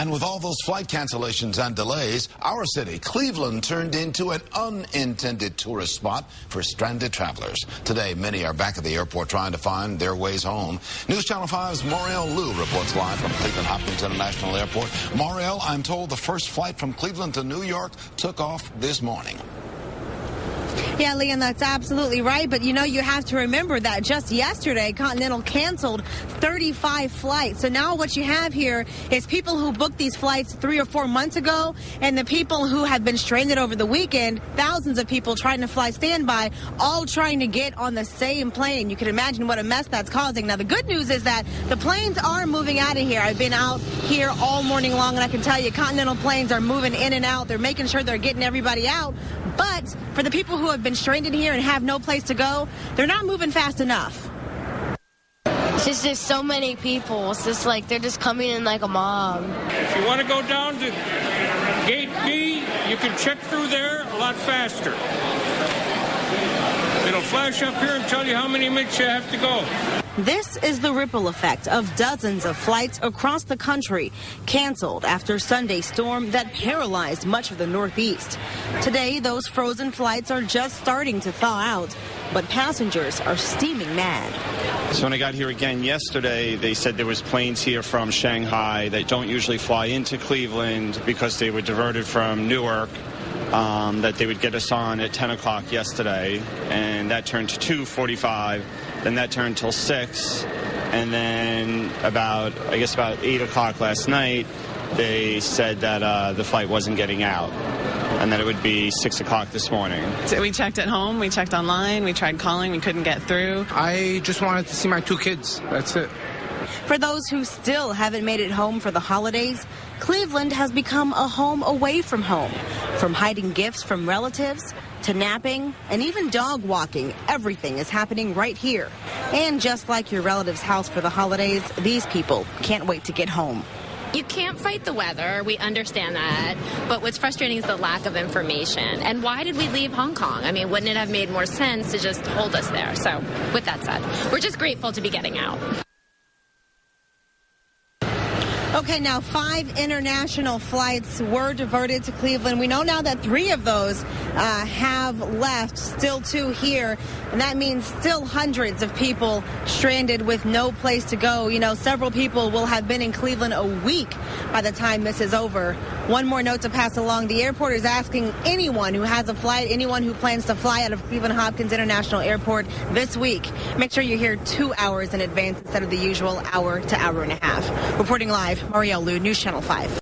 And with all those flight cancellations and delays, our city, Cleveland, turned into an unintended tourist spot for stranded travelers. Today, many are back at the airport trying to find their ways home. News Channel 5's Mauriel Liu reports live from Cleveland Hopkins International Airport. Mauriel, I'm told the first flight from Cleveland to New York took off this morning. Yeah, Leon, that's absolutely right. But, you know, you have to remember that just yesterday, Continental canceled 35 flights. So now what you have here is people who booked these flights 3 or 4 months ago, and the people who have been stranded over the weekend, thousands of people trying to fly standby, all trying to get on the same plane. You can imagine what a mess that's causing. Now, the good news is that the planes are moving out of here. I've been out here all morning long, and I can tell you Continental planes are moving in and out. They're making sure they're getting everybody out. But for the people who have been stranded here and have no place to go, they're not moving fast enough. It's just there's so many people. It's just like they're just coming in like a mob. If you want to go down to Gate B, you can check through there a lot faster. It'll flash up here and tell you how many minutes you have to go. This is the ripple effect of dozens of flights across the country canceled after Sunday's storm that paralyzed much of the Northeast. Today, those frozen flights are just starting to thaw out, but passengers are steaming mad. So when I got here again yesterday, they said there was planes here from Shanghai that don't usually fly into Cleveland because they were diverted from Newark. That they would get us on at 10 o'clock yesterday, and that turned to 2:45. Then that turned till 6, and then about 8 o'clock last night, they said that the flight wasn't getting out, and that it would be 6 o'clock this morning. So we checked at home, we checked online, we tried calling, we couldn't get through. I just wanted to see my 2 kids. That's it. For those who still haven't made it home for the holidays, Cleveland has become a home away from home. From hiding gifts from relatives to napping and even dog walking, everything is happening right here. And just like your relative's house for the holidays, these people can't wait to get home. You can't fight the weather. We understand that. But what's frustrating is the lack of information. And why did we leave Hong Kong? I mean, wouldn't it have made more sense to just hold us there? So with that said, we're just grateful to be getting out. Okay, now 5 international flights were diverted to Cleveland. We know now that 3 of those have left, still 2 here, and that means still hundreds of people stranded with no place to go. You know, several people will have been in Cleveland a week by the time this is over. One more note to pass along. The airport is asking anyone who has a flight, anyone who plans to fly out of Cleveland Hopkins International Airport this week, make sure you're here 2 hours in advance instead of the usual hour to hour and a half. Reporting live, Mauriel Liu, News Channel 5.